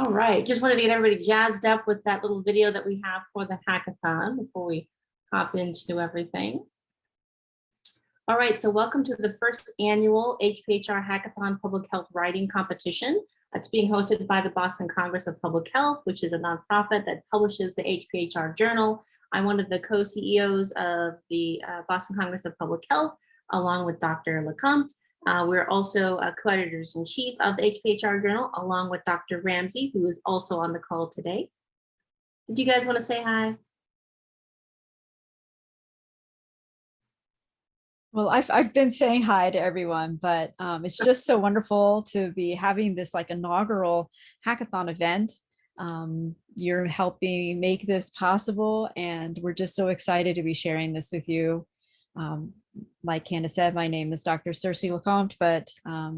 All right, just wanted to get everybody jazzed up with that little video that we have for the hackathon before we hop into everything. All right, so welcome to the first annual HPHR Hackathon Public Health Writing Competition. It's being hosted by the Boston Congress of Public Health, which is a nonprofit that publishes the HPHR Journal. I'm one of the co-CEOs of the Boston Congress of Public Health, along with Dr. Lecomte. We're also co-editors-in-chief of the HPHR Journal, along with Dr. Ramsey, who is also on the call today. Did you guys want to say hi? Well, I've been saying hi to everyone, but it's just so wonderful to be having this like inaugural hackathon event. You're helping make this possible, and we're just so excited to be sharing this with you. Like Candace said, my name is Dr. Circe Lecomte, but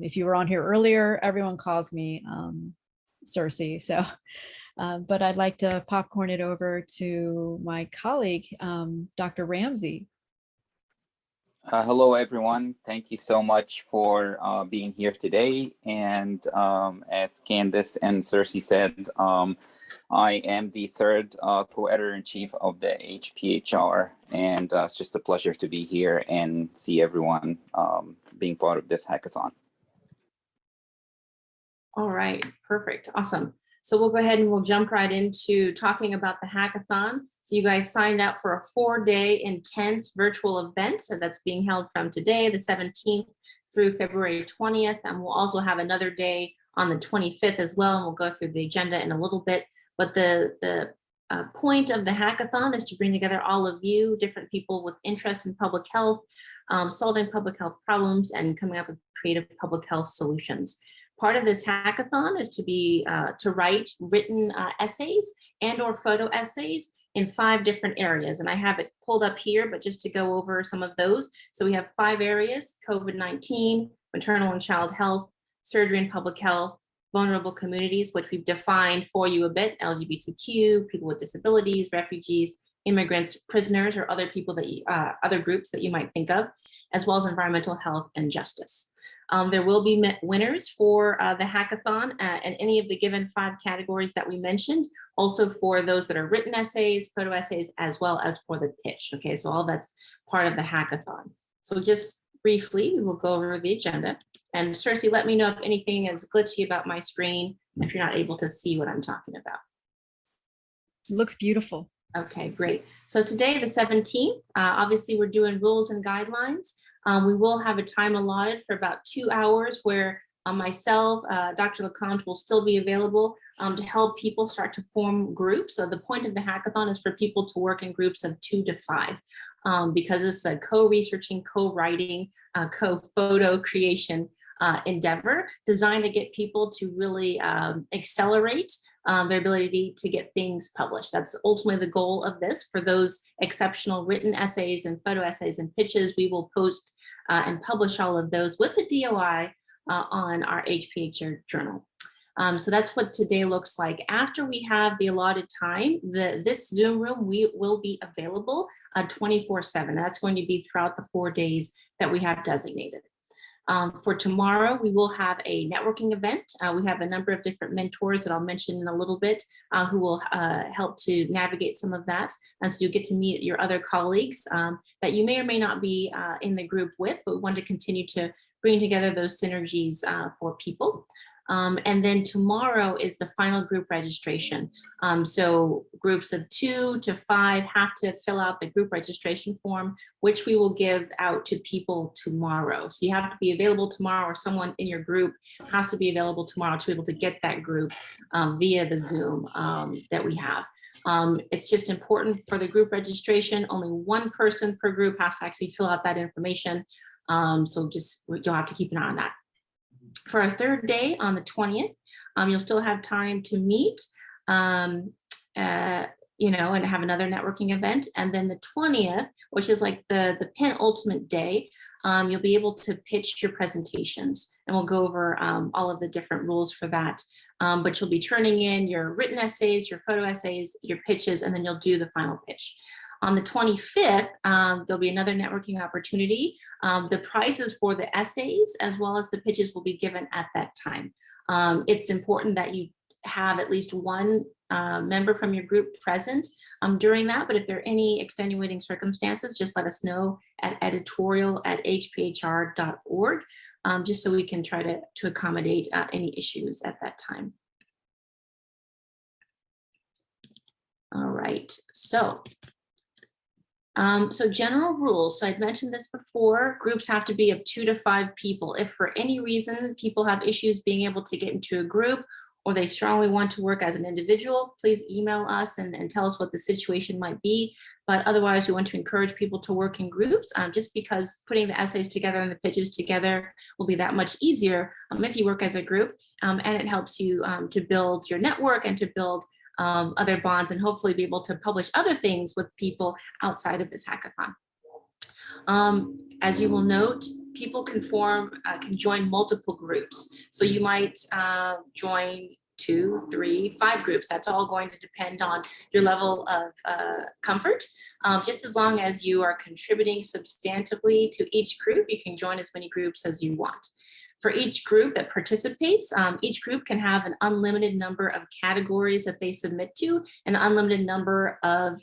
if you were on here earlier, everyone calls me Circe. So, but I'd like to popcorn it over to my colleague, Dr. Ramsey. Hello, everyone. Thank you so much for being here today. And as Candace and Circe said, I am the third co-editor-in-chief of the HPHR, and it's just a pleasure to be here and see everyone being part of this hackathon. All right, perfect, awesome. So we'll go ahead and we'll jump right into talking about the hackathon. So you guys signed up for a 4-day intense virtual event. So that's being held from today, the 17th through February 20th. And we'll also have another day on the 25th as well. And we'll go through the agenda in a little bit. But the point of the hackathon is to bring together all of you, different people with interest in public health, solving public health problems and coming up with creative public health solutions. Part of this hackathon is to write written essays and or photo essays in 5 different areas. And I have it pulled up here, but just to go over some of those. So we have 5 areas: COVID-19, maternal and child health, surgery and public health, vulnerable communities, which we've defined for you a bit: LGBTQ, people with disabilities, refugees, immigrants, prisoners, or other people that other groups that you might think of, as well as environmental health and justice. There will be winners for the hackathon and any of the given 5 categories that we mentioned, also for those that are written essays, photo essays, as well as for the pitch. Okay, so all that's part of the hackathon. So just briefly, we will go over the agenda. And Circe, let me know if anything is glitchy about my screen, if you're not able to see what I'm talking about. It looks beautiful. Okay, great. So today, the 17th, obviously we're doing rules and guidelines. We will have a time allotted for about 2 hours where myself, Dr. Lecomte will still be available to help people start to form groups. So the point of the hackathon is for people to work in groups of 2 to 5 because it's a co-researching, co-writing, co-photo creation endeavor designed to get people to really accelerate their ability to get things published. That's ultimately the goal of this. For those exceptional written essays and photo essays and pitches, we will post and publish all of those with the DOI on our HPHR journal. So that's what today looks like. After we have the allotted time, this Zoom room will be available 24/7. That's going to be throughout the 4 days that we have designated. For tomorrow, we will have a networking event. We have a number of different mentors that I'll mention in a little bit who will help to navigate some of that. And so you get to meet your other colleagues that you may or may not be in the group with, but we want to continue to bring together those synergies for people. And then tomorrow is the final group registration. So groups of 2 to 5 have to fill out the group registration form, which we will give out to people tomorrow. So you have to be available tomorrow, or someone in your group has to be available tomorrow to be able to get that group via the Zoom that we have. It's just important for the group registration. Only 1 person per group has to actually fill out that information. So just you'll have to keep an eye on that. For our 3rd day on the 20th, you'll still have time to meet, and have another networking event. And then the 20th, which is like the penultimate day, you'll be able to pitch your presentations, and we'll go over all of the different rules for that. But you'll be turning in your written essays, your photo essays, your pitches, and then you'll do the final pitch. On the 25th, there'll be another networking opportunity. The prizes for the essays as well as the pitches will be given at that time. It's important that you have at least one member from your group present during that, but if there are any extenuating circumstances, just let us know at editorial@hphr.org, just so we can try to accommodate any issues at that time. All right, so general rules. So I'd mentioned this before, groups have to be of 2 to 5 people. If for any reason people have issues being able to get into a group, or they strongly want to work as an individual, please email us and tell us what the situation might be. But otherwise, we want to encourage people to work in groups, just because putting the essays together and the pitches together will be that much easier if you work as a group, and it helps you to build your network and to build other bonds, and hopefully be able to publish other things with people outside of this hackathon. As you will note, people can join multiple groups. So you might join 2, 3, 5 groups. That's all going to depend on your level of comfort. Just as long as you are contributing substantively to each group, you can join as many groups as you want. For each group that participates, each group can have an unlimited number of categories that they submit to, an unlimited number of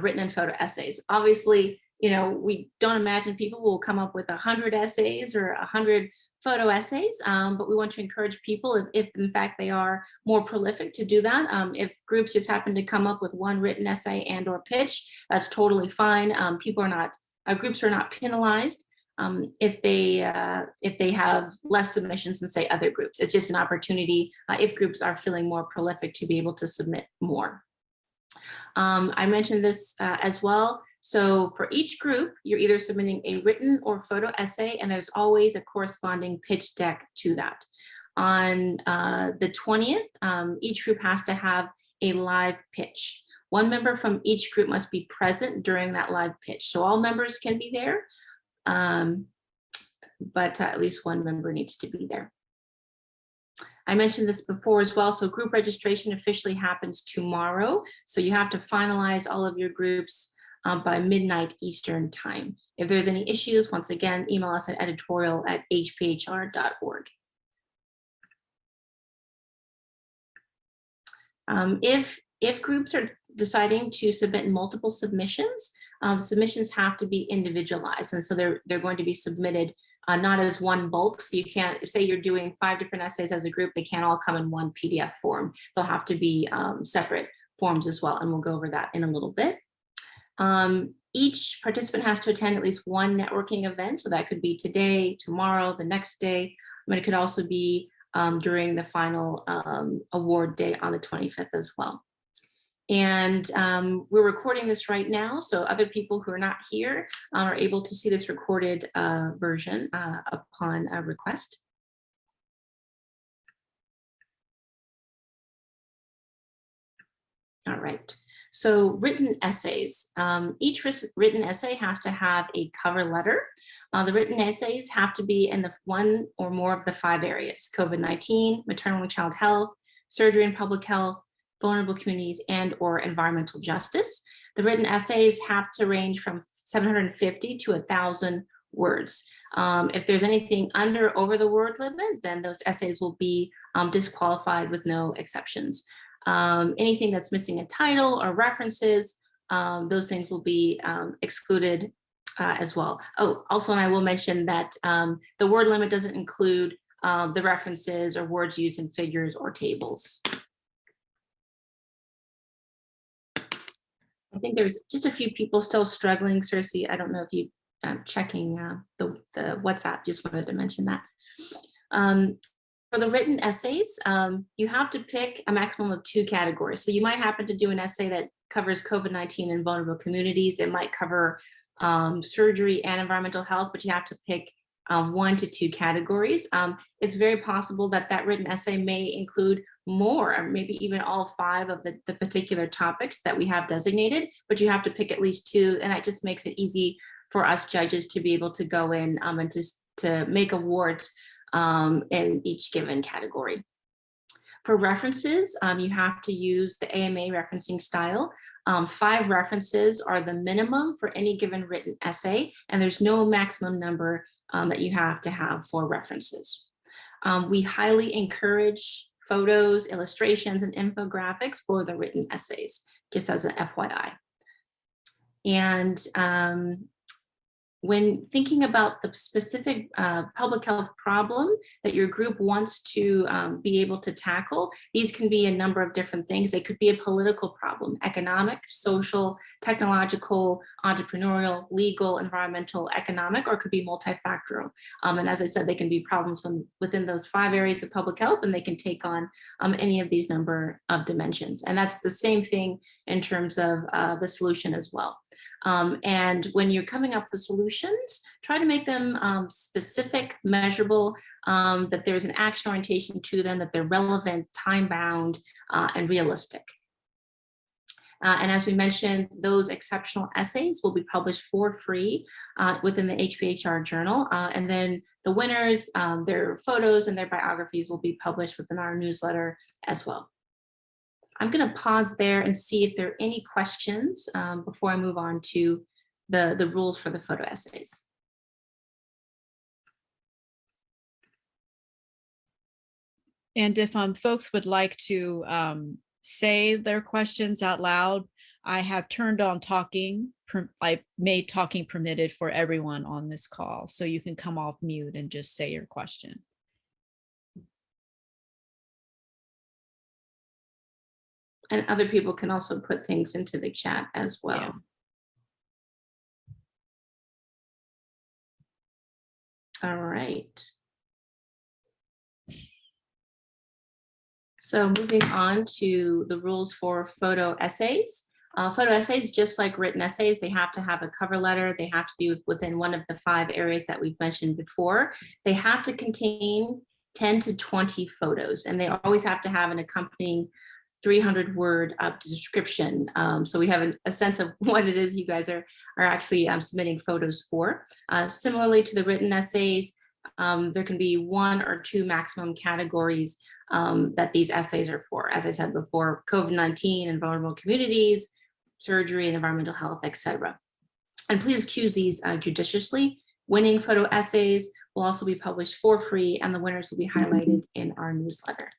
written and photo essays. Obviously, we don't imagine people will come up with 100 essays or 100 photo essays, but we want to encourage people, if in fact they are more prolific, to do that. If groups just happen to come up with 1 written essay and or pitch, that's totally fine. Groups are not penalized if they have less submissions than, say, other groups. It's just an opportunity if groups are feeling more prolific to be able to submit more. I mentioned this as well. So for each group, you're either submitting a written or photo essay, and there's always a corresponding pitch deck to that. On the 20th, each group has to have a live pitch. One member from each group must be present during that live pitch. So all members can be there, but at least one member needs to be there. I mentioned this before as well. So group registration officially happens tomorrow. So you have to finalize all of your groups by midnight Eastern time. If there's any issues, once again, email us at editorial@hphr.org. If groups are deciding to submit multiple submissions, submissions have to be individualized, and so they're going to be submitted not as one bulk. So you can't, say you're doing 5 different essays as a group, they can't all come in one PDF form. They'll have to be separate forms as well, and we'll go over that in a little bit. Each participant has to attend at least one networking event. So that could be today, tomorrow, the next day, but it could also be during the final award day on the 25th as well. And we're recording this right now, so other people who are not here are able to see this recorded version upon a request. All right. So written essays. Each written essay has to have a cover letter. The written essays have to be in the 1 or more of the 5 areas: COVID-19, maternal and child health, surgery and public health, vulnerable communities, and or environmental justice. The written essays have to range from 750 to 1,000 words. If there's anything under or over the word limit, then those essays will be disqualified with no exceptions. Anything that's missing a title or references, those things will be excluded as well. Oh, also, and I will mention that the word limit doesn't include the references or words used in figures or tables. I think there's just a few people still struggling. Cersei, I don't know if you checking the WhatsApp, just wanted to mention that. For the written essays, you have to pick a maximum of 2 categories. So you might happen to do an essay that covers COVID-19 and vulnerable communities. It might cover surgery and environmental health, but you have to pick 1 to 2 categories. It's very possible that that written essay may include more, or maybe even all 5 of the particular topics that we have designated, but you have to pick at least 2, and that just makes it easy for us judges to be able to go in and to make awards in each given category. For references, you have to use the AMA referencing style. 5 references are the minimum for any given written essay, and there's no maximum number that you have to have for references. We highly encourage photos, illustrations, and infographics for the written essays, just as an FYI. And when thinking about the specific public health problem that your group wants to be able to tackle, these can be a number of different things. They could be a political problem, economic, social, technological, entrepreneurial, legal, environmental, economic, or it could be multifactorial. And as I said, they can be problems within those 5 areas of public health, and they can take on any of these number of dimensions. And that's the same thing in terms of the solution as well. And when you're coming up with solutions, try to make them specific, measurable, that there's an action orientation to them, that they're relevant, time-bound, and realistic. And as we mentioned, those exceptional essays will be published for free within the HPHR journal. And then the winners, their photos and their biographies will be published within our newsletter as well. I'm going to pause there and see if there are any questions before I move on to the rules for the photo essays. And if folks would like to say their questions out loud, I have turned on talking. I made talking permitted for everyone on this call, so you can come off mute and just say your question. And other people can also put things into the chat as well. Yeah. All right. So moving on to the rules for photo essays. Photo essays, just like written essays, they have to have a cover letter. They have to be within one of the 5 areas that we've mentioned before. They have to contain 10 to 20 photos, and they always have to have an accompanying 300-word description. So we have a sense of what it is you guys are actually submitting photos for. Similarly to the written essays, there can be 1 or 2 maximum categories that these essays are for. As I said before, COVID-19 and vulnerable communities, surgery and environmental health, etc. And please choose these judiciously. Winning photo essays will also be published for free, and the winners will be highlighted in our newsletter.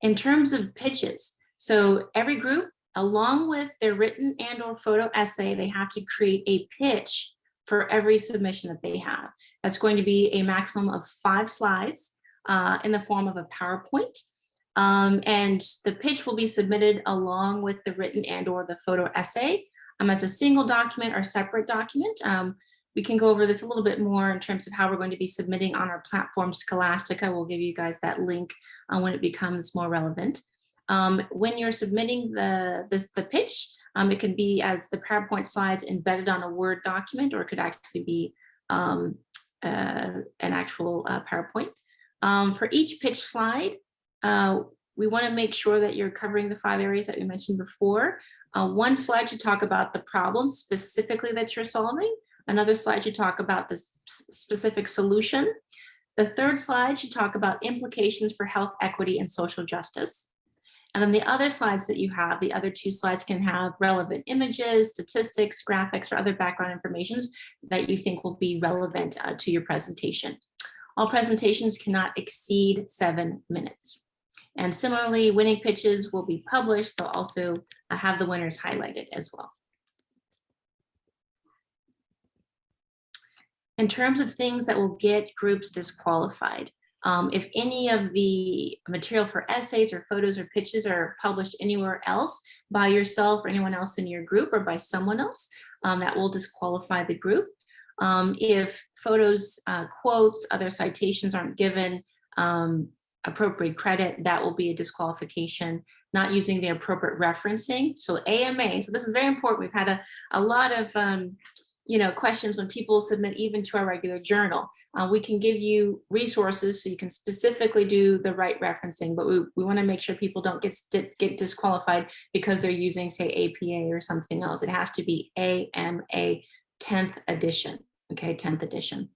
In terms of pitches, so every group, along with their written and/or photo essay, they have to create a pitch for every submission that they have. That's going to be a maximum of 5 slides in the form of a PowerPoint. And the pitch will be submitted along with the written and/or the photo essay as a single document or separate document. We can go over this a little bit more in terms of how we're going to be submitting on our platform, Scholastica. We'll give you guys that link when it becomes more relevant. When you're submitting the pitch, it can be as the PowerPoint slides embedded on a Word document, or it could actually be an actual PowerPoint. For each pitch slide, we want to make sure that you're covering the 5 areas that we mentioned before. 1 slide should talk about the problem specifically that you're solving. Another slide should talk about the specific solution. The 3rd slide should talk about implications for health equity and social justice. And then the other slides that you have, the other 2 slides can have relevant images, statistics, graphics, or other background information that you think will be relevant to your presentation. All presentations cannot exceed 7 minutes. And similarly, winning pitches will be published. They'll also have the winners highlighted as well. In terms of things that will get groups disqualified, if any of the material for essays or photos or pitches are published anywhere else by yourself or anyone else in your group or by someone else, that will disqualify the group. If photos, quotes, other citations aren't given appropriate credit, that will be a disqualification. Not using the appropriate referencing. So AMA, so this is very important. We've had a lot of questions when people submit even to our regular journal. We can give you resources so you can specifically do the right referencing, but we want to make sure people don't get disqualified because they're using, say, APA or something else. It has to be AMA 10th edition, okay, 10th edition.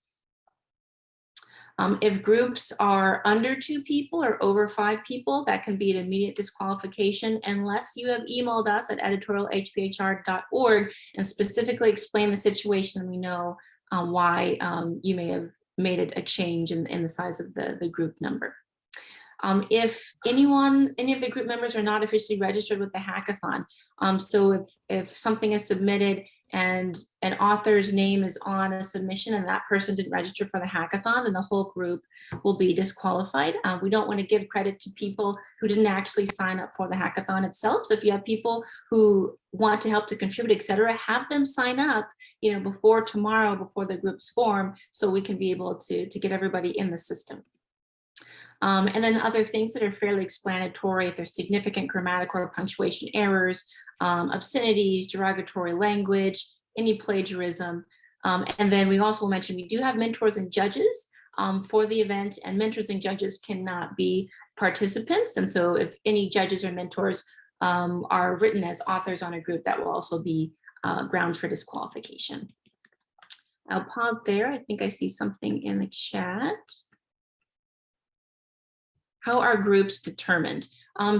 If groups are under 2 people or over 5 people, that can be an immediate disqualification unless you have emailed us at editorialhphr.org and specifically explain the situation. We know why you may have made it a change in the size of the group number. If any of the group members are not officially registered with the hackathon, so if something is submitted and an author's name is on a submission and that person didn't register for the hackathon, then the whole group will be disqualified. We don't want to give credit to people who didn't actually sign up for the hackathon itself. So if you have people who want to help to contribute, etc., have them sign up, before tomorrow, before the groups form, so we can be able to get everybody in the system. And then other things that are fairly explanatory, if there's significant grammatical or punctuation errors, obscenities, derogatory language, any plagiarism. And then we also mentioned we do have mentors and judges for the event, and mentors and judges cannot be participants. And so if any judges or mentors are written as authors on a group, that will also be grounds for disqualification. I'll pause there. I think I see something in the chat. How are groups determined?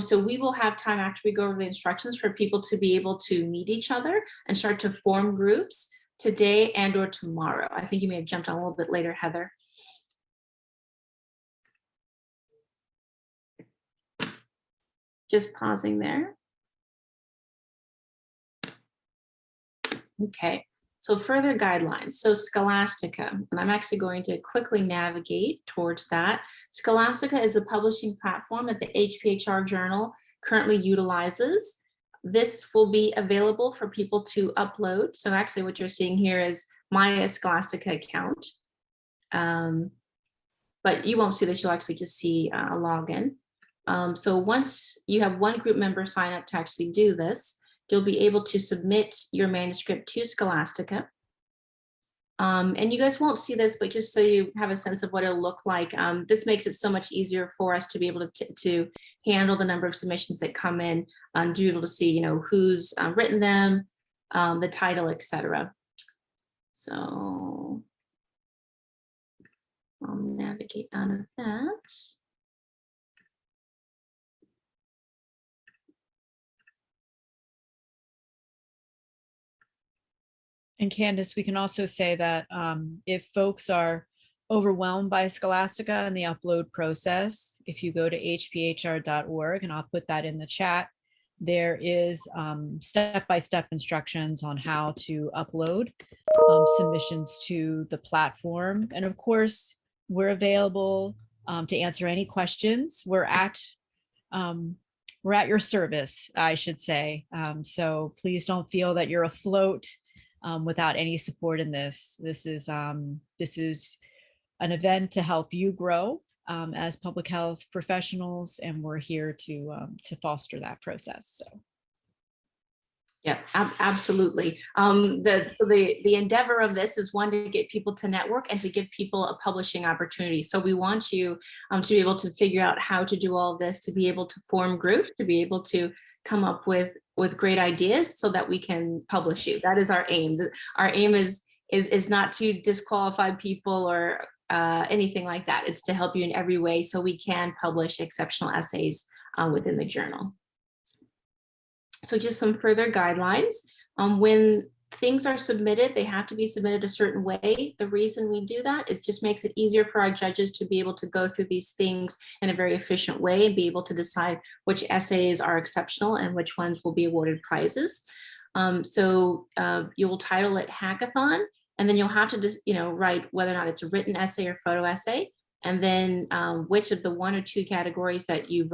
So we will have time after we go over the instructions for people to be able to meet each other and start to form groups today and or tomorrow. I think you may have jumped on a little bit later, Heather. Just pausing there. Okay. So further guidelines, so Scholastica, and I'm actually going to quickly navigate towards that. Scholastica is a publishing platform that the HPHR journal currently utilizes. This will be available for people to upload. So actually what you're seeing here is my Scholastica account. But you won't see this, you'll actually just see a login. So once you have one group member sign up to actually do this, you'll be able to submit your manuscript to Scholastica. And you guys won't see this, but just so you have a sense of what it'll look like, this makes it so much easier for us to be able to handle the number of submissions that come in and to be able to see, who's written them, the title, etc. So I'll navigate out of that. And Candace, we can also say that if folks are overwhelmed by Scholastica and the upload process, if you go to hphr.org, and I'll put that in the chat, there is step-by-step instructions on how to upload submissions to the platform. And of course, we're available to answer any questions. We're at your service, I should say. So please don't feel that you're afloat without any support in this. This is an event to help you grow as public health professionals, and we're here to foster that process. So. Yeah, absolutely. The endeavor of this is one, to get people to network and to give people a publishing opportunity. So we want you to be able to figure out how to do all of this, to be able to form groups, to be able to come up with great ideas so that we can publish you. That is our aim. Our aim is not to disqualify people or anything like that. It's to help you in every way so we can publish exceptional essays within the journal. So just some further guidelines. When things are submitted, they have to be submitted a certain way. The reason we do that is just makes it easier for our judges to be able to go through these things in a very efficient way and be able to decide which essays are exceptional and which ones will be awarded prizes. So you will title it Hackathon, and then you'll have to just, write whether or not it's a written essay or photo essay, and then which of the one or two categories that you've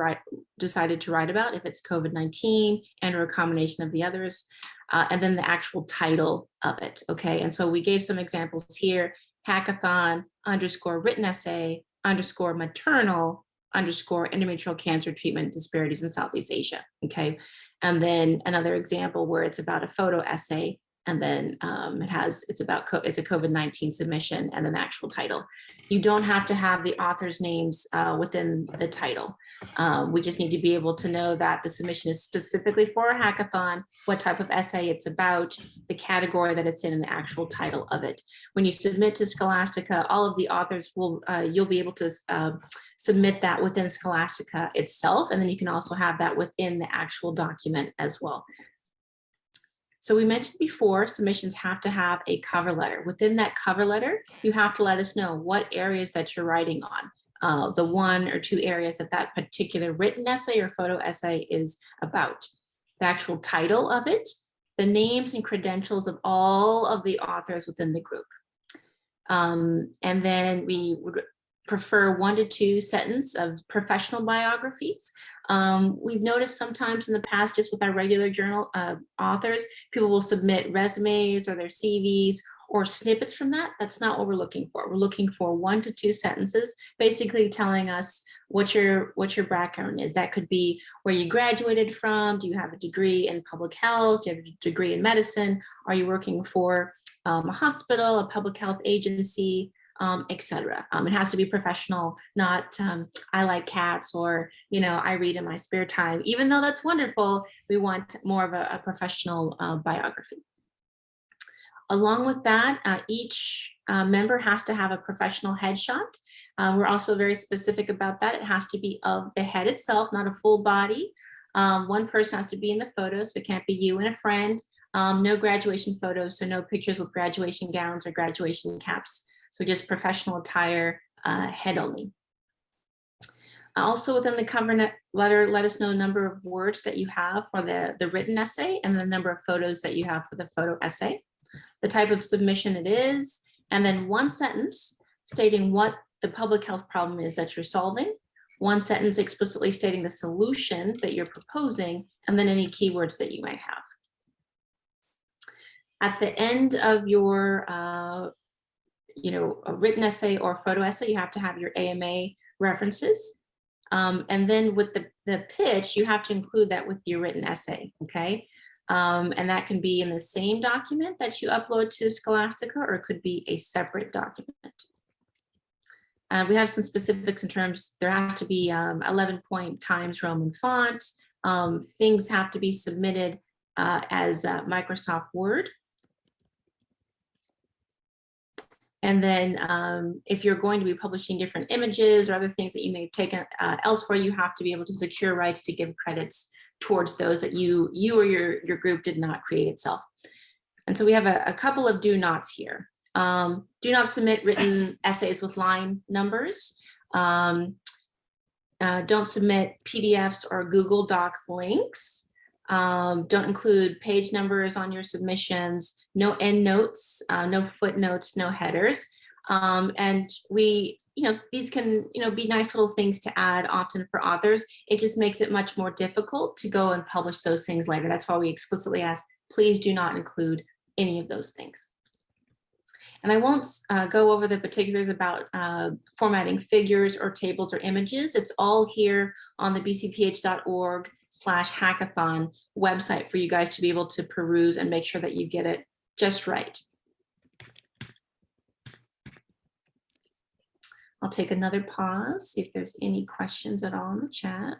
decided to write about, if it's COVID-19 and or a combination of the others, and then the actual title of it, okay? And so we gave some examples here: hackathon _ written essay _ maternal _ endometrial cancer treatment disparities in Southeast Asia, okay? And then another example where it's about a photo essay, and then it's a COVID-19 submission, and then the actual title. You don't have to have the author's names within the title. We just need to be able to know that the submission is specifically for a hackathon, what type of essay it's about, the category that it's in, and the actual title of it. When you submit to Scholastica, all of the authors will, you'll be able to submit that within Scholastica itself, and then you can also have that within the actual document as well. So we mentioned before, submissions have to have a cover letter. Within that cover letter, you have to let us know what areas that you're writing on, the 1 or 2 areas that that particular written essay or photo essay is about, the actual title of it, the names and credentials of all of the authors within the group. And then we would prefer 1 to 2 sentences of professional biographies. We've noticed sometimes in the past, just with our regular journal authors, people will submit resumes or their CVs or snippets from that. That's not what we're looking for. We're looking for 1 to 2 sentences, basically telling us what your background is. That could be where you graduated from. Do you have a degree in public health? Do you have a degree in medicine? Are you working for a hospital, a public health agency, etc. It has to be professional, not I like cats, or I read in my spare time. Even though that's wonderful, we want more of a professional biography. Along with that, each member has to have a professional headshot. We're also very specific about that. It has to be of the head itself, not a full body. 1 person has to be in the photo, so it can't be you and a friend. No graduation photos, so no pictures with graduation gowns or graduation caps. So just professional attire, head only. Also within the cover letter, let us know the number of words that you have for the written essay and the number of photos that you have for the photo essay, the type of submission it is, and then 1 sentence stating what the public health problem is that you're solving, 1 sentence explicitly stating the solution that you're proposing, and then any keywords that you might have. At the end of your a written essay or photo essay, you have to have your AMA references. And then with the pitch, you have to include that with your written essay, okay? And that can be in the same document that you upload to Scholastica, or it could be a separate document. We have some specifics in terms, there has to be 11-point Times Roman font. Things have to be submitted as Microsoft Word. And then if you're going to be publishing different images or other things that you may have taken elsewhere, you have to be able to secure rights to give credits towards those that you or your group did not create itself. And so we have a couple of do nots here. Do not submit written essays with line numbers. Don't submit PDFs or Google Doc links. Don't include page numbers on your submissions, no endnotes, no footnotes, no headers. And we, these can, be nice little things to add often for authors. It just makes it much more difficult to go and publish those things later. That's why we explicitly ask, please do not include any of those things. And I won't go over the particulars about formatting figures or tables or images. It's all here on the bcph.org/hackathon website for you guys to be able to peruse and make sure that you get it just right. I'll take another pause, see if there's any questions at all in the chat.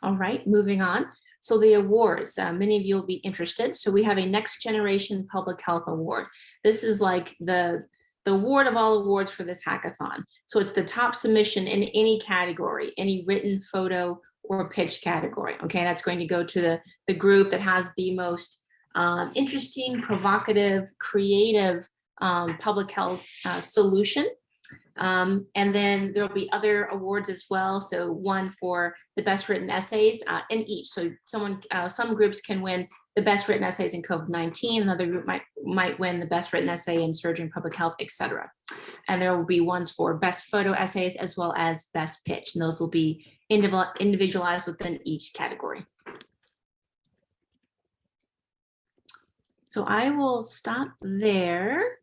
All right, moving on. So the awards, many of you will be interested. So we have a Next Generation Public Health Award. This is like the award of all awards for this hackathon. So it's the top submission in any category, any written, photo, or pitch category. Okay, that's going to go to the group that has the most interesting, provocative, creative public health solution. And then there'll be other awards as well. So one for the best written essays in each. So some groups can win the best written essays in COVID-19. Another group might win the best written essay in surgery and public health, etc. And there will be ones for best photo essays as well as best pitch. And those will be individualized within each category. So I will stop there.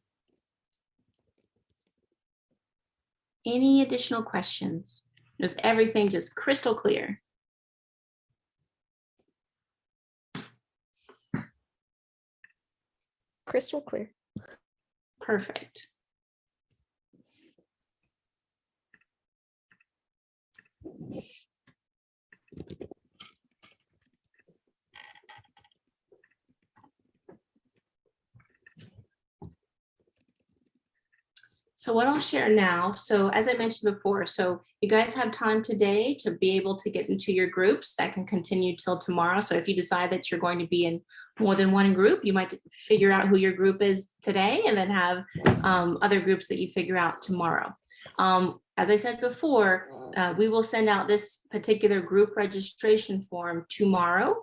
Any additional questions? Is everything just crystal clear? Crystal clear. Perfect. So what I'll share now, so as I mentioned before, so you guys have time today to be able to get into your groups that can continue till tomorrow. So if you decide that you're going to be in more than one group, you might figure out who your group is today and then have other groups that you figure out tomorrow. As I said before, we will send out this particular group registration form tomorrow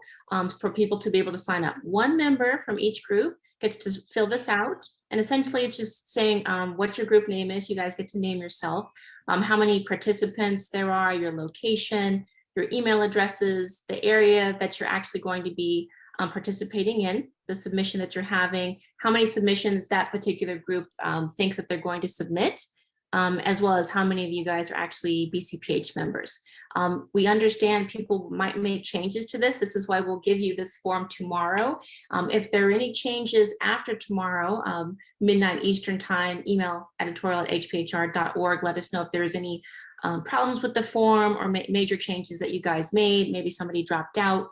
for people to be able to sign up. One member from each group gets to fill this out. And essentially it's just saying what your group name is. You guys get to name yourself, how many participants there are, your location, your email addresses, the area that you're actually going to be participating in, the submission that you're having, how many submissions that particular group thinks that they're going to submit, as well as how many of you guys are actually BCPH members. We understand people might make changes to this. This is why we'll give you this form tomorrow. If there are any changes after tomorrow, midnight Eastern time, email editorial@hphr.org. Let us know if there's any problems with the form or major changes that you guys made. Maybe somebody dropped out,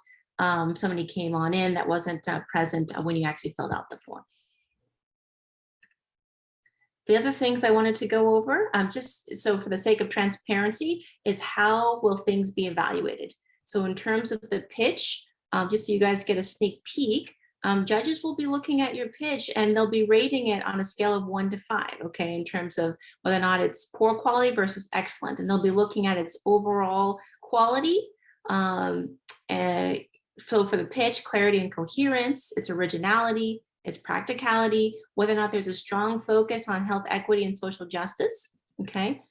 somebody came on in that wasn't present when you actually filled out the form. The other things I wanted to go over, just so for the sake of transparency, is how will things be evaluated? So in terms of the pitch, just so you guys get a sneak peek, judges will be looking at your pitch and they'll be rating it on a scale of 1 to 5, okay, in terms of whether or not it's poor quality versus excellent. And they'll be looking at its overall quality. And so for the pitch, clarity and coherence, its originality, its practicality, whether or not there's a strong focus on health equity and social justice, okay?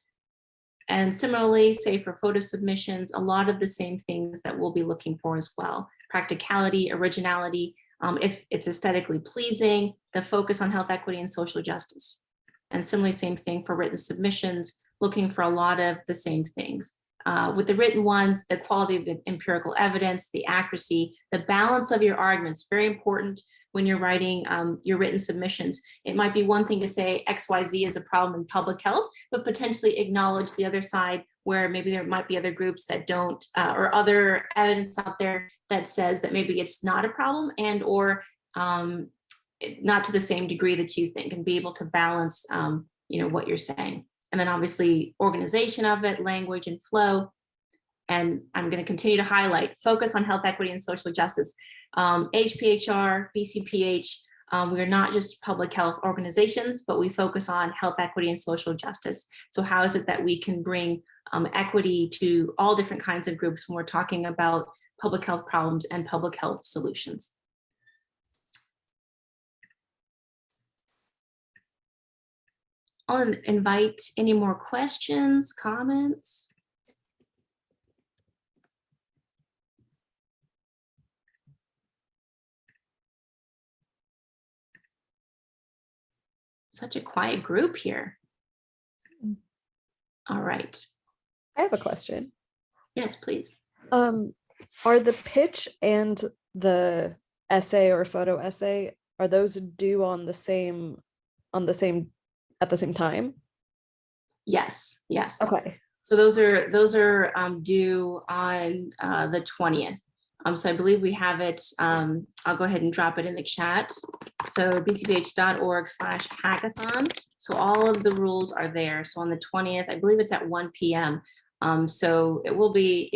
And similarly, say for photo submissions, a lot of the same things that we'll be looking for as well. Practicality, originality, if it's aesthetically pleasing, the focus on health equity and social justice. And similarly, same thing for written submissions, looking for a lot of the same things. With the written ones, the quality of the empirical evidence, the accuracy, the balance of your arguments, very important when you're writing your written submissions. It might be one thing to say XYZ is a problem in public health, but potentially acknowledge the other side where maybe there might be other groups that don't, or other evidence out there that says that maybe it's not a problem and or not to the same degree that you think, and be able to balance what you're saying. And then obviously organization of it, language and flow. And I'm going to continue to highlight focus on health equity and social justice. HPHR, BCPH, we are not just public health organizations, but we focus on health equity and social justice. So how is it that we can bring equity to all different kinds of groups when we're talking about public health problems and public health solutions? I'll invite any more questions, comments. Such a quiet group here. All right. I have a question. Yes, please. Are the pitch and the essay or photo essay, are those due at the same time? Yes, yes. Okay. So those are due on the 20th. So I believe we have it. I'll go ahead and drop it in the chat. So bcph.org/hackathon. So all of the rules are there. So on the 20th, I believe it's at 1 p.m. So it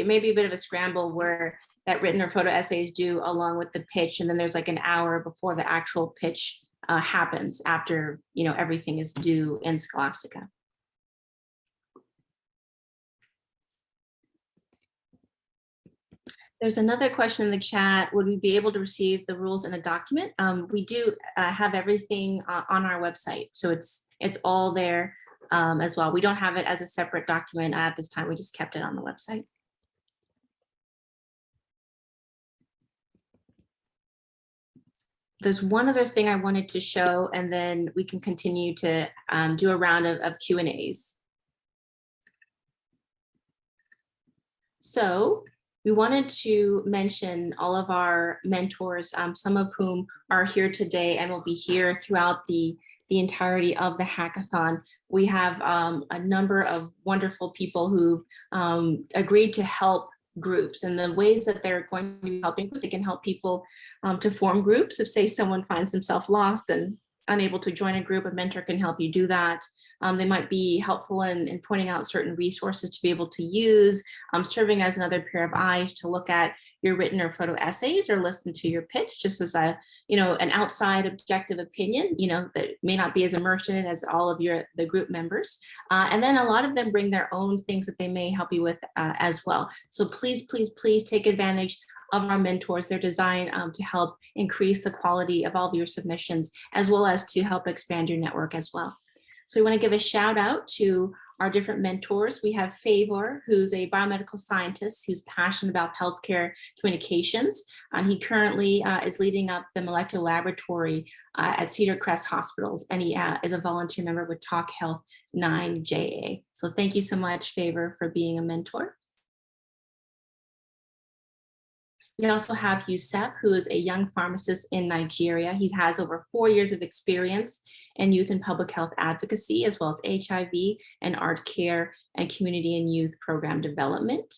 may be a bit of a scramble where that written or photo essay is due along with the pitch, and then there's like an hour before the actual pitch happens after everything is due in Scholastica. There's another question in the chat. Would we be able to receive the rules in a document? We do have everything on our website, so it's all there as well. We don't have it as a separate document at this time. We just kept it on the website. There's one other thing I wanted to show, and then we can continue to do a round of Q&As. So we wanted to mention all of our mentors, some of whom are here today and will be here throughout the entirety of the hackathon. We have a number of wonderful people who agreed to help groups, and the ways that they're going to be helping, they can help people to form groups. If say someone finds himself lost and unable to join a group, a mentor can help you do that. They might be helpful in pointing out certain resources to be able to use, serving as another pair of eyes to look at your written or photo essays or listen to your pitch, just as a, an outside objective opinion, that may not be as immersed in it as all of the group members. And then a lot of them bring their own things that they may help you with as well. So please, please, please take advantage of our mentors. They're designed to help increase the quality of all of your submissions, as well as to help expand your network as well. So we want to give a shout out to our different mentors. We have Favor, who's a biomedical scientist who's passionate about healthcare communications. And he currently is leading up the molecular laboratory at Cedar Crest Hospitals. And he is a volunteer member with Talk Health 9JA. So thank you so much, Favor, for being a mentor. We also have Yusef, who is a young pharmacist in Nigeria. He has over 4 years of experience in youth and public health advocacy, as well as HIV and art care and community and youth program development.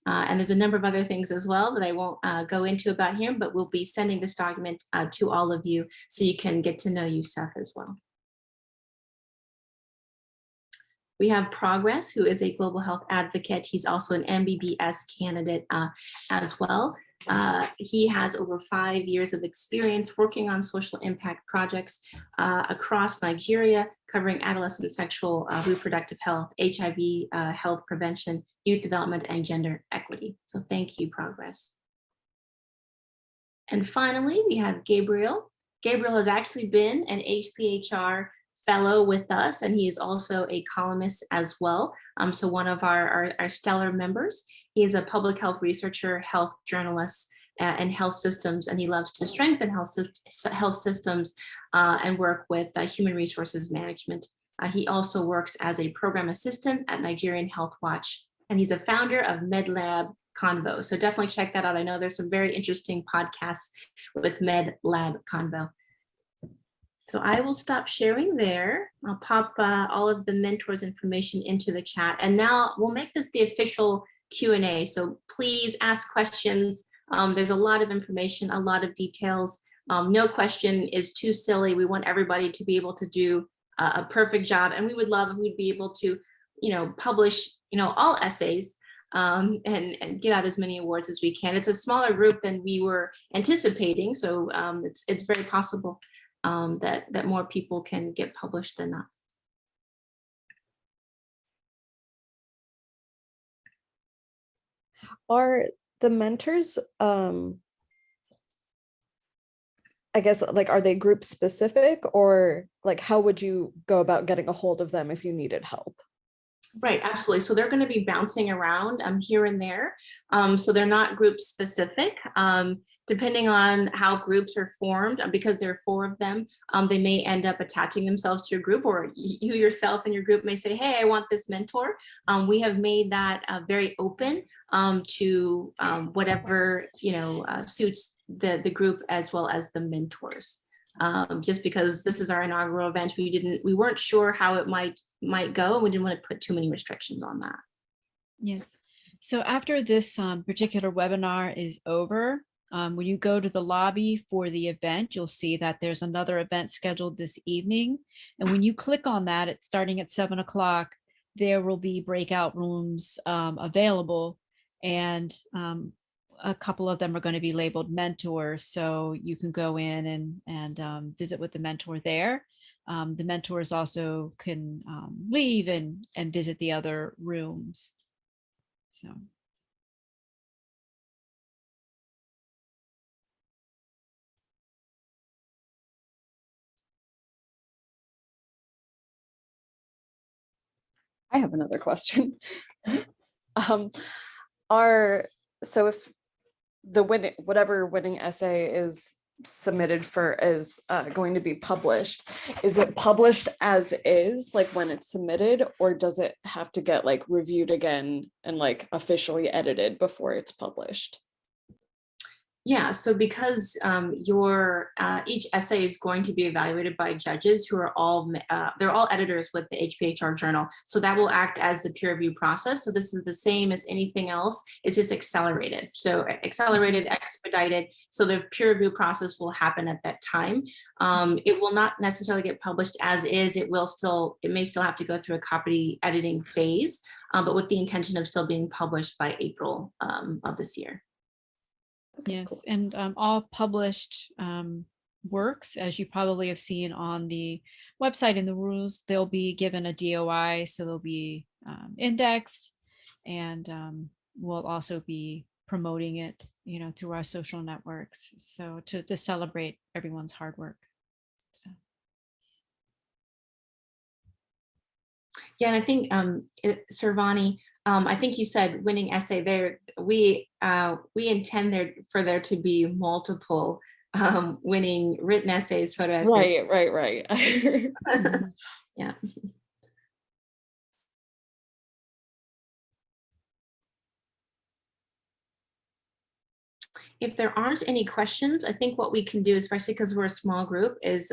And there's a number of other things as well that I won't go into about him, but we'll be sending this document to all of you so you can get to know Yusef as well. We have Progress, who is a global health advocate. He's also an MBBS candidate as well. He has over 5 years of experience working on social impact projects across Nigeria, covering adolescent sexual reproductive health, HIV health prevention, youth development, and gender equity. So thank you, Progress. And finally, we have Gabriel. Gabriel has actually been an HPHR fellow with us, and he is also a columnist as well. So one of our stellar members. He is a public health researcher, health journalist, and health systems, and he loves to strengthen health systems and work with human resources management. He also works as a program assistant at Nigerian Health Watch, and he's a founder of MedLab Convo. So definitely check that out. I know there's some very interesting podcasts with MedLab Convo. So I will stop sharing there. I'll pop all of the mentors' information into the chat. And now we'll make this the official Q&A. So please ask questions. There's a lot of information, a lot of details. No question is too silly. We want everybody to be able to do a perfect job. And we would love if we'd be able to, publish, all essays and give out as many awards as we can. It's a smaller group than we were anticipating. So it's very possible that more people can get published than not. Are the mentors, I guess, like, are they group specific, or like, how would you go about getting a hold of them if you needed help? Right, absolutely. So they're going to be bouncing around here and there. So they're not group specific. Depending on how groups are formed, because there are 4 of them, they may end up attaching themselves to your group, or you yourself and your group may say, hey, I want this mentor. We have made that very open to whatever suits the group as well as the mentors. Just because this is our inaugural event, we weren't sure how it might go, and we didn't want to put too many restrictions on that. Yes. So after this particular webinar is over, when you go to the lobby for the event, you'll see that there's another event scheduled this evening. And when you click on that, it's starting at 7 o'clock, there will be breakout rooms available. And a couple of them are going to be labeled mentors. So you can go in and visit with the mentor there. The mentors also can leave and visit the other rooms. So. I have another question. So if the whatever winning essay is submitted for is going to be published, is it published as is, like when it's submitted, or does it have to get like reviewed again and like officially edited before it's published? Yeah, so because your each essay is going to be evaluated by judges who are all they're all editors with the HPHR journal, so that will act as the peer review process. So this is the same as anything else. It's just accelerated. So accelerated, expedited. So the peer review process will happen at that time. It will not necessarily get published as is. It may still have to go through a copy editing phase, but with the intention of still being published by April of this year. Okay, Yes, cool. and all published works, as you probably have seen on the website in the rules, they'll be given a DOI, so they'll be indexed, and we'll also be promoting it, you know, through our social networks, so to celebrate everyone's hard work. So. Yeah, and I think Servani, I think you said winning essay there. We intend for there to be multiple winning written essays, photo essays. Right. Yeah. If there aren't any questions, I think what we can do, especially because we're a small group, is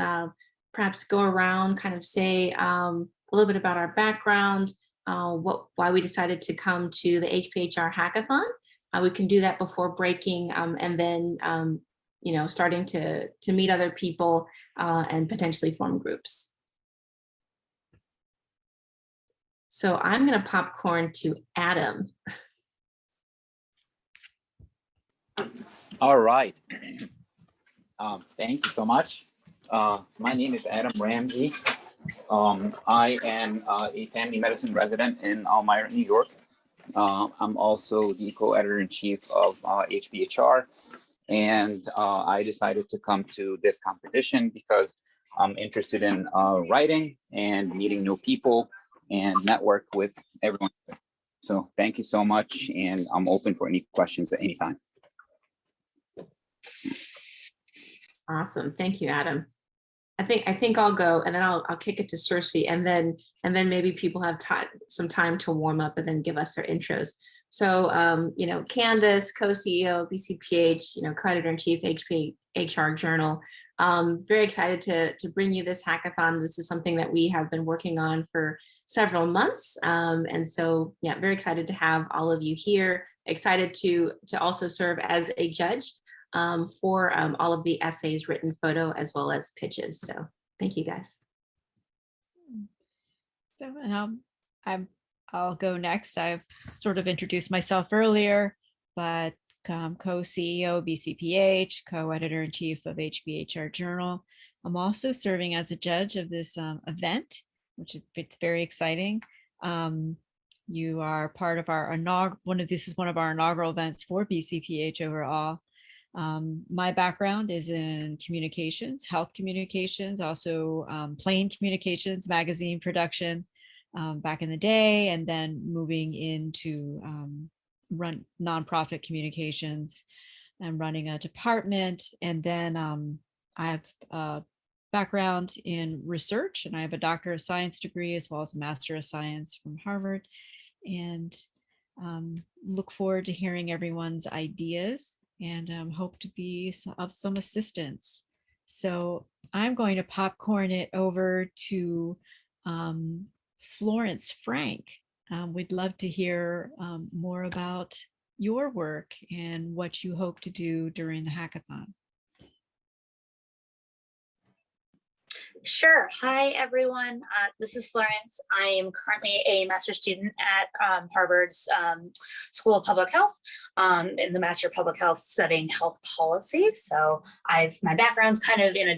perhaps go around, kind of say a little bit about our background, why we decided to come to the HPHR Hackathon. We can do that before breaking, and then you know, starting to meet other people and potentially form groups. So I'm going to popcorn to Adam. All right. Thank you so much. My name is Adam Ramsey. I am a family medicine resident in Elmira, New York. I'm also the co-editor-in-chief of HPHR, and I decided to come to this competition because I'm interested in writing and meeting new people and network with everyone. So thank you so much, and I'm open for any questions at any time. Awesome, thank you, Adam. I think I'll go, and then I'll kick it to Cersei, and then maybe people have some time to warm up and then give us their intros. So you know, Candace, co-CEO of BCPH, you know, co-editor-in-chief HPHR Journal. Very excited to bring you this hackathon. This is something that we have been working on for several months, and so yeah, very excited to have all of you here. Excited to also serve as a judge for all of the essays, written, photo, as well as pitches. So thank you, guys. So I'll go next. I've sort of introduced myself earlier, but co-CEO BCPH, co-editor-in-chief of HPHR Journal. I'm also serving as a judge of this event, which it's very exciting. You are part of our this is one of our inaugural events for BCPH overall. My background is in communications, health communications, also plain communications, magazine production back in the day, and then moving into run nonprofit communications and running a department. And then I have a background in research, and I have a Doctor of Science degree as well as a Master of Science from Harvard, and look forward to hearing everyone's ideas and hope to be of some assistance. So I'm going to popcorn it over to Florence Frank. We'd love to hear more about your work and what you hope to do during the hackathon. Sure. Hi, everyone. This is Florence. I am currently a master's student at Harvard's School of Public Health, in the Master of Public Health, studying health policy. So my background's kind of in a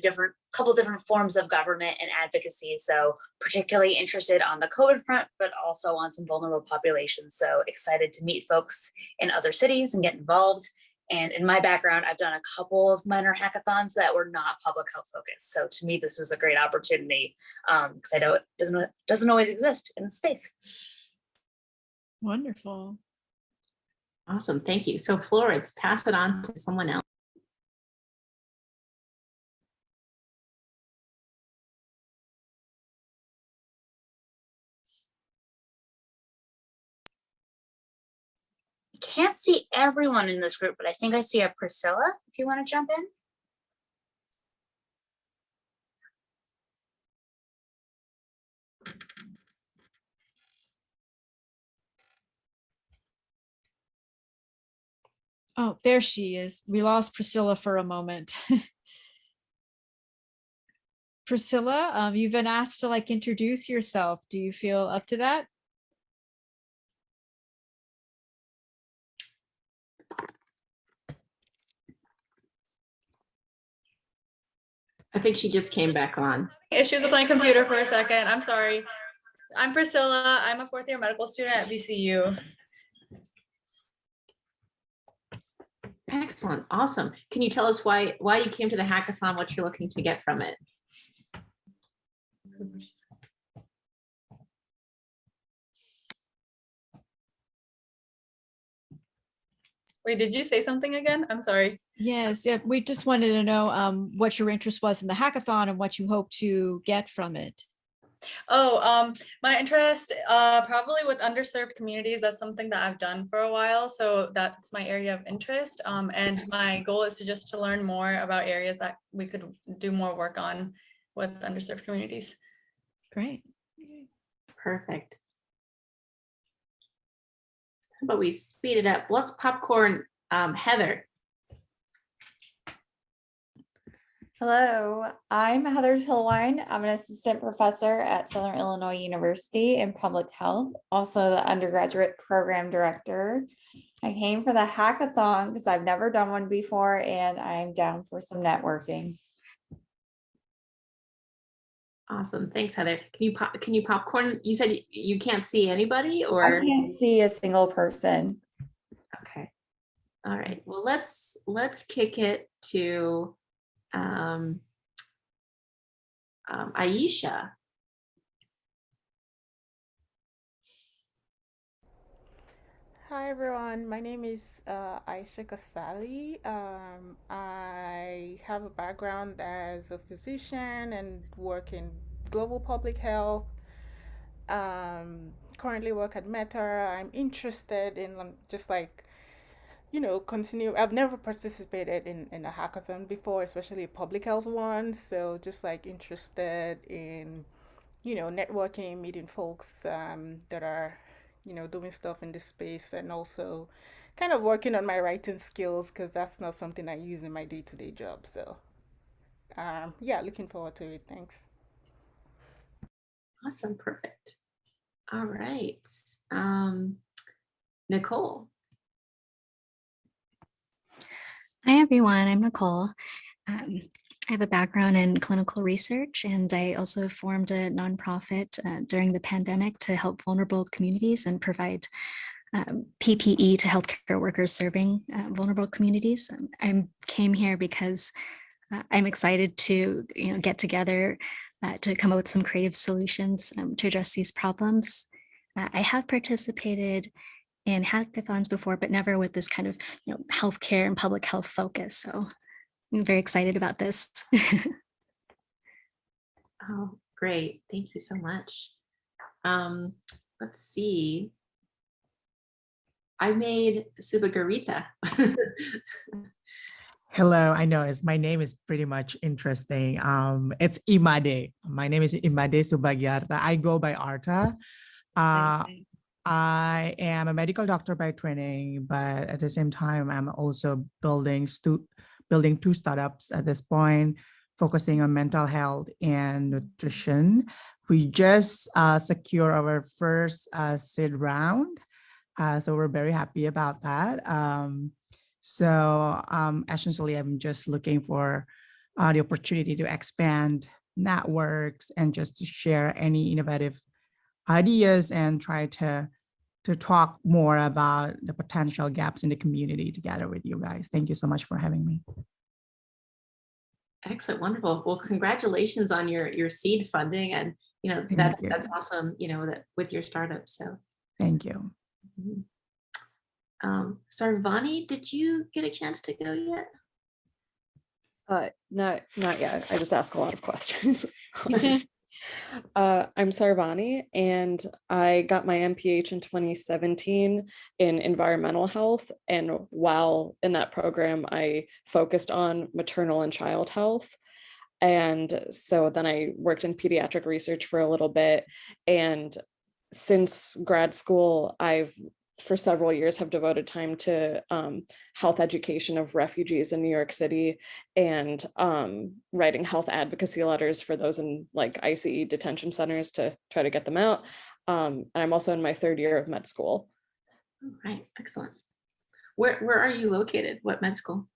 couple different forms of government and advocacy. So particularly interested on the COVID front, but also on some vulnerable populations. So excited to meet folks in other cities and get involved. And in my background, I've done a couple of minor hackathons that were not public health focused. So to me, this was a great opportunity because I know it doesn't always exist in the space. Wonderful. Awesome, thank you. So Florence, pass it on to someone else. I can't see everyone in this group, but I think I see a Priscilla, if you want to jump in. Oh, there she is. We lost Priscilla for a moment. Priscilla, you've been asked to like introduce yourself. Do you feel up to that? I think she just came back on. Issues with my computer for a second. I'm sorry. I'm Priscilla. I'm a fourth year medical student at VCU. Excellent, awesome. Can you tell us why you came to the hackathon, what you're looking to get from it? Wait, did you say something again? I'm sorry. Yes, yeah, we just wanted to know what your interest was in the hackathon and what you hope to get from it. Oh, my interest probably with underserved communities. That's something that I've done for a while. So that's my area of interest. And my goal is to learn more about areas that we could do more work on with underserved communities. Great. Perfect. How about we speed it up? Let's popcorn Heather. Hello, I'm Heather Tillewein. I'm an assistant professor at Southern Illinois University in public health, also the undergraduate program director. I came for the hackathon because I've never done one before and I'm down for some networking. Awesome, thanks Heather. Can you popcorn? You said you can't see anybody I or? can't see a single person. Okay, all right, well let's kick it to Aisha. Hi everyone, my name is Aisha Kasali. I have a background as a physician and work in global public health. Currently work at Meta. I'm interested in just like, continue. I've never participated in a hackathon before, especially a public health one. So just like interested in, networking, meeting folks that are doing stuff in this space, and also kind of working on my writing skills because that's not something I use in my day-to-day job. So yeah, looking forward to it. Thanks. Awesome, perfect. All right, Nicolle. Hi, everyone. I'm Nicolle. I have a background in clinical research, and I also formed a nonprofit during the pandemic to help vulnerable communities and provide PPE to healthcare workers serving vulnerable communities. I came here because I'm excited to get together to come up with some creative solutions to address these problems. I have participated in hackathons before, but never with this kind of healthcare and public health focus. So I'm very excited about this. Oh, great. Thank you so much. Let's see. I Made Subagiarta. Hello, I know my name is pretty much interesting. It's Imade. My name is Made Subagiarta. I go by Arta. I am a medical doctor by training, but at the same time, I'm also building two startups at this point, focusing on mental health and nutrition. We just secured our first seed round, so we're very happy about that. Essentially, I'm just looking for the opportunity to expand networks and just to share any innovative ideas and try to talk more about the potential gaps in the community together with you guys. Thank you so much for having me. Excellent, wonderful. Well, congratulations on your seed funding, and that's awesome. That with your startup. So thank you. Sarvani, did you get a chance to go yet? Not yet. I just ask a lot of questions. I'm Sarvani, and I got my MPH in 2017 in environmental health. And while in that program, I focused on maternal and child health. And so then I worked in pediatric research for a little bit. And since grad school, I've for several years have devoted time to health education of refugees in New York City and writing health advocacy letters for those in like ICE detention centers to try to get them out. And I'm also in my third year of med school. All right, excellent. Where are you located? What med school?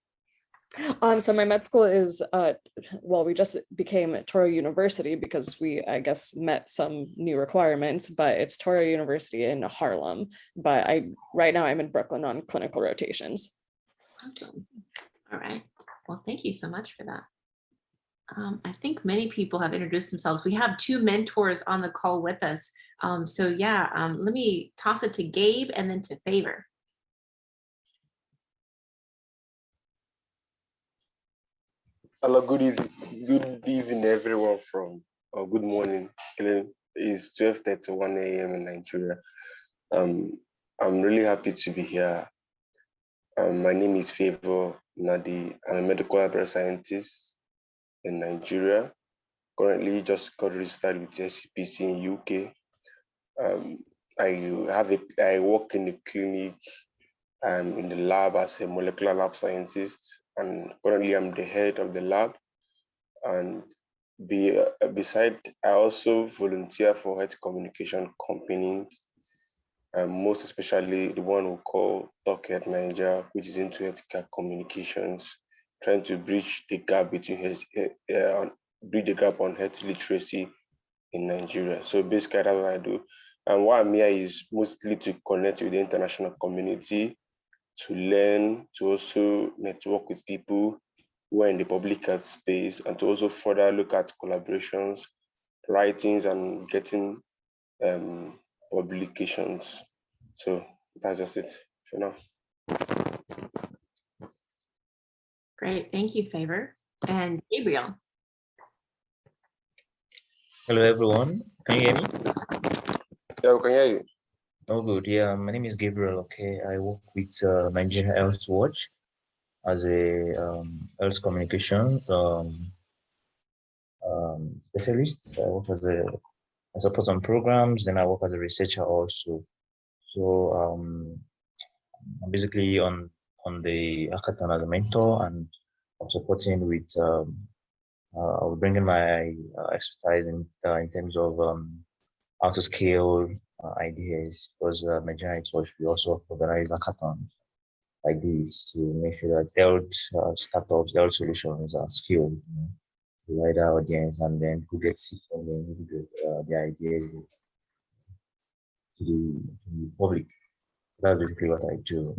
So my med school is, well, we just became Touro University because we, I guess, met some new requirements, but it's Touro University in Harlem. But right now I'm in Brooklyn on clinical rotations. Awesome. All right. Well, thank you so much for that. I think many people have introduced themselves. We have two mentors on the call with us. So yeah, let me toss it to Gabe and then to Favor. Hello, good evening. Good evening, everyone from, good morning. It's 12:31 a.m. in Nigeria. I'm really happy to be here. My name is Favor Nadi. I'm a medical library scientist in Nigeria. Currently just got registered with SCPC in UK. I work in the clinic in the lab as a molecular lab scientist, and currently I'm the head of the lab. And beside, I also volunteer for health communication companies, most especially the one we call Talk Health Nigeria, which is into healthcare communications, trying to bridge the gap between bridge the gap on health literacy in Nigeria. So basically, that's what I do. And why I'm here is mostly to connect with the international community, to learn, to also network with people who are in the public health space, and to also further look at collaborations, writings, and getting publications. So that's just it for now. Great, thank you, Favor. And Gabriel. Hello, everyone. Can you hear me? Yeah, we can hear you. Oh, good. Yeah, my name is Gabriel Oke. I work with Nigeria Health Watch as a health communication specialist. I work I support some programs, then I work as a researcher also. So I'm basically on the hackathon as a mentor, and I'm supporting with bringing my expertise in terms of how to scale ideas, because Nigeria Health Watch, we also organize hackathons like this to make sure that health startups, health solutions are scaled, to wider audience, and then who gets it from them, who get the ideas to the public. That's basically what I do.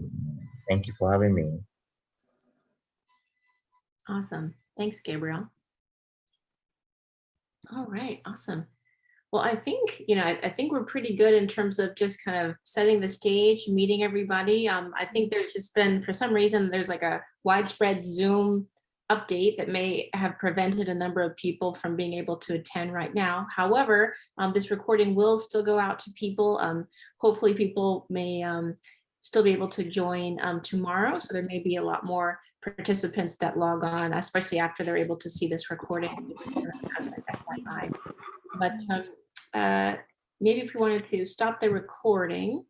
Thank you for having me. Awesome. Thanks, Gabriel. All right, awesome. Well, I think, I think we're pretty good in terms of just kind of setting the stage, meeting everybody. I think there's just been, for some reason, there's like a widespread Zoom update that may have prevented a number of people from being able to attend right now. However, this recording will still go out to people. Hopefully people may still be able to join tomorrow. So there may be a lot more participants that log on, especially after they're able to see this recording. But maybe if we wanted to stop the recording,